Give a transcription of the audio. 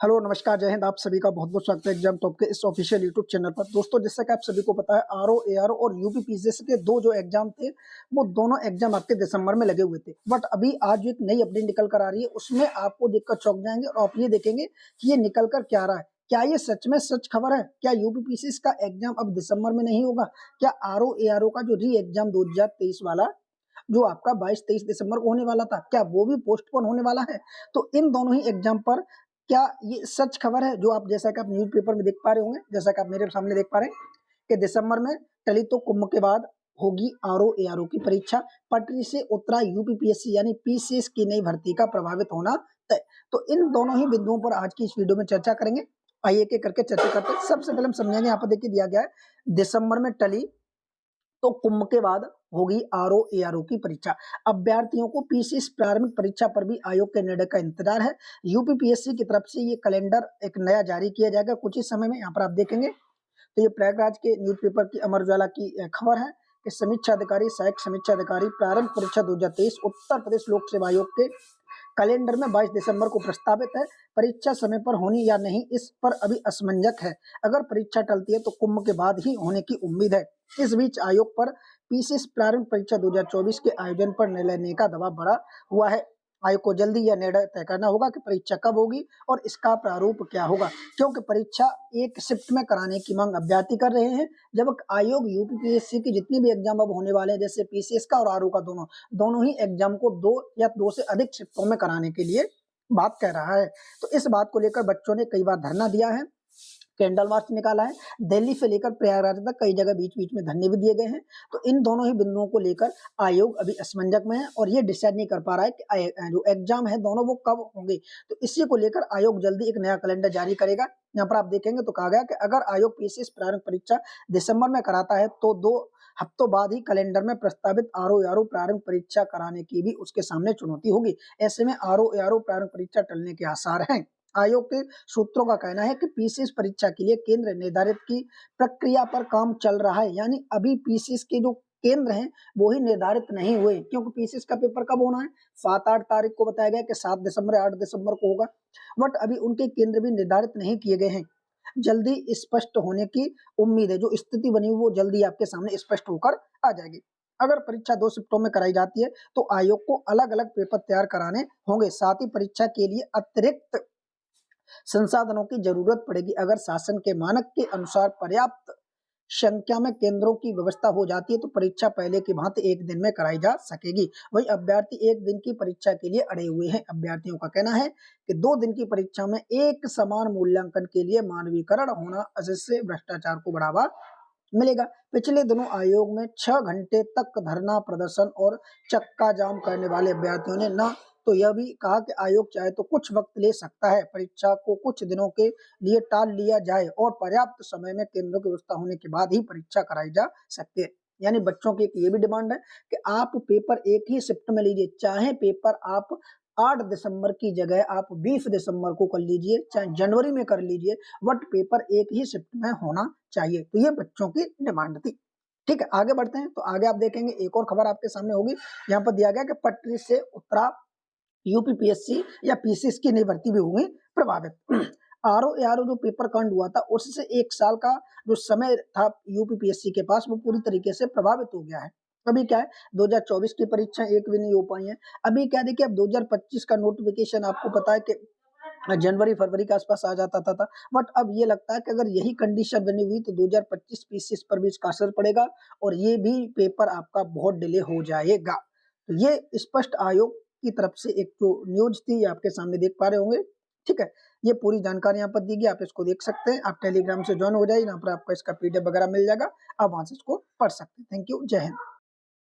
Hello, नमस्कार, जय हिंद। आप सभी का बहुत-बहुत स्वागत है एग्जाम टॉप के इस ऑफिशियल यूट्यूब चैनल पर। दोस्तों, जैसा कि आप सभी को पता है, आरओ, एआरओ और यूपी पीसीएस के 2 जो एग्जाम थे, वो दोनों एग्जाम आपके दिसंबर में लगे हुए थे। बट अभी आज एक नई अपडेट निकल कर आ रही है, उसमें आपको देखकर चौंक जाएँगे और आप ये देखेंगे कि ये निकल कर क्या रहा है। क्या ये सच में सच खबर है? क्या यूपी पीसीएस का एग्जाम अब दिसंबर में नहीं होगा? क्या आरओ, एआरओ का जो री एग्जाम 2023 वाला, जो आपका 22-23 दिसंबर को होने वाला था, क्या वो भी पोस्टपोन होने वाला है? तो इन दोनों ही एग्जाम पर क्या ये सच खबर है जो आप जैसा कि आप न्यूज़पेपर में देख पा रहे होंगे, जैसा कि आप मेरे सामने देख पा रहे हैं कि दिसंबर में टली तो कुंभ के बाद होगी आरओ एआरओ की परीक्षा। पटरी से उतरा यूपीपीएससी यानी पीसीएस की नई भर्ती का प्रभावित होना तय। तो इन दोनों ही बिंदुओं पर आज की इस वीडियो में चर्चा करेंगे। आइए एक-एक करके चर्चा करते हैं। सबसे पहले हम समझेंगे, यहाँ पर देखिए दिया गया है, दिसंबर में टली तो कुंभ के बाद होगी आरओ एआरओ की परीक्षा। अभ्यर्थियों को पीसीएस प्रारंभिक परीक्षा पर भी आयोग के निर्णय का इंतजार है। यूपीपीएससी की तरफ से ये कैलेंडर एक नया जारी किया जाएगा कुछ ही समय में। यहाँ पर आप देखेंगे तो ये प्रयागराज के न्यूज़पेपर की अमर उजाला की खबर है कि समीक्षा अधिकारी, सहायक समीक्षा अधिकारी प्रारंभिक परीक्षा 2023 उत्तर प्रदेश लोक सेवा आयोग के कैलेंडर में 22 दिसंबर को प्रस्तावित है। परीक्षा समय पर होनी या नहीं, इस पर अभी असमंजस है। अगर परीक्षा टलती है तो कुंभ के बाद ही होने की उम्मीद है। इस बीच आयोग पर पीसीएस प्रारंभिक परीक्षा 2024 के आयोजन पर निर्णय लेने का दबाव बढ़ा हुआ है। आयोग को जल्दी यह निर्णय तय करना होगा कि परीक्षा कब होगी और इसका प्रारूप क्या होगा, क्योंकि परीक्षा एक शिफ्ट में कराने की मांग अभ्यर्थी कर रहे हैं। जब आयोग यूपीपीएससी की जितनी भी एग्जाम अब होने वाले हैं, जैसे पीसीएस का और आरओ का, दोनों ही एग्जाम को 2 या 2 से अधिक शिफ्टों में कराने के लिए बात कह रहा है। तो इस बात को लेकर बच्चों ने कई बार धरना दिया है, कैंडल मार्च निकाला है। दिल्ली से लेकर प्रयागराज तक कई जगह बीच-बीच में धरने भी दिए गए हैं। तो इन दोनों ही बिंदुओं को लेकर आयोग अभी असमंजस में है और ये डिसाइड नहीं कर पा रहा है कि जो एग्जाम है दोनों वो कब होंगे। तो इसी को लेकर आयोग जल्दी एक नया कैलेंडर जारी करेगा। यहाँ पर आप देखेंगे तो कहा गया कि अगर आयोग पीसीएस प्रारंभिक परीक्षा दिसंबर में कराता है तो 2 हफ्तों बाद ही कैलेंडर में प्रस्तावित आरओ एआरओ प्रारंभिक परीक्षा कराने की भी उसके सामने चुनौती होगी। ऐसे में आरओ एआरओ प्रारंभिक परीक्षा टलने के आसार हैं। आयोग के सूत्रों का कहना है कि पीसीएस परीक्षा के लिए केंद्र निर्धारित की प्रक्रिया पर काम चल रहा है, यानी अभी पीसीएस के जो केंद्र हैं वो ही निर्धारित नहीं हुए, क्योंकि पीसीएस का पेपर कब होना है, 7-8 तारीख को बताया गया कि 7 दिसंबर 8 दिसंबर को होगा, बट अभी उनके केंद्र भी निर्धारित नहीं किए गए हैं। जल्दी स्पष्ट होने की उम्मीद है। जो स्थिति बनी वो जल्दी आपके सामने स्पष्ट होकर आ जाएगी। अगर परीक्षा 2 शिफ्टों में कराई जाती है तो आयोग को अलग अलग पेपर तैयार कराने होंगे। साथ ही परीक्षा के लिए अतिरिक्त संसाधनों की जरूरत पड़ेगी। अगर शासन के मानक के अनुसार पर्याप्त संख्या में केंद्रों की व्यवस्था हो जाती है तो परीक्षा पहले की भांति 1 दिन में कराई जा सकेगी। वही अभ्यर्थी 1 दिन की परीक्षा के लिए अड़े हुए हैं। अभ्यर्थियों का कहना है कि 2 दिन की परीक्षा में एक समान मूल्यांकन के लिए मानवीकरण होना, जिससे भ्रष्टाचार को बढ़ावा मिलेगा। पिछले दिनों आयोग में 6 घंटे तक धरना प्रदर्शन और चक्का जाम करने वाले अभ्यर्थियों ने न तो यह भी कहा कि आयोग चाहे तो कुछ वक्त ले सकता है, परीक्षा को कुछ दिनों के लिए टाल लिया जाए और पर्याप्त समय में केंद्रों की व्यवस्था होने के बाद ही परीक्षा कराई जा सकती है। यानी बच्चों की एक ये भी डिमांड है कि आप पेपर एक ही शिफ्ट में लीजिए, चाहे पेपर आप 8 दिसंबर की जगह आप 20 दिसंबर को कर लीजिए, चाहे जनवरी में कर लीजिए, बट पेपर एक ही शिफ्ट में होना चाहिए। तो ये बच्चों की डिमांड थी। ठीक है, आगे बढ़ते हैं। तो आगे आप देखेंगे एक और खबर आपके सामने होगी। यहाँ पर दिया गया कि पटरी से उतरा यूपीपीएससी या पीसीएस की नई भर्ती भी होंगी प्रभावित। आरओ एआरओ जो पेपर कांड हुआ था उससे 1 साल का जो समय था यूपीपीएससी के पास, वो पूरी तरीके से प्रभावित हो गया है। अभी क्या है, 2024 की परीक्षा एक भी नहीं हो पाई है। अभी क्या देखिए, अब 2025 का नोटिफिकेशन आपको पता है कि जनवरी फरवरी के आसपास आ जाता था, बट अब ये लगता है कि अगर यही कंडीशन बनी हुई तो 2025 पीसीएस पर भी इसका असर पड़ेगा और ये भी पेपर आपका बहुत डिले हो जाएगा। तो ये स्पष्ट आयोग की तरफ से एक जो न्यूज थी, ये आपके सामने देख पा रहे होंगे। ठीक है, ये पूरी जानकारी यहाँ पर दी गई, आप इसको देख सकते हैं। आप टेलीग्राम से ज्वाइन हो जाइए, यहाँ पर आपको इसका पीडीएफ वगैरह मिल जाएगा, आप वहां से इसको पढ़ सकते हैं। थैंक यू, जय हिंद।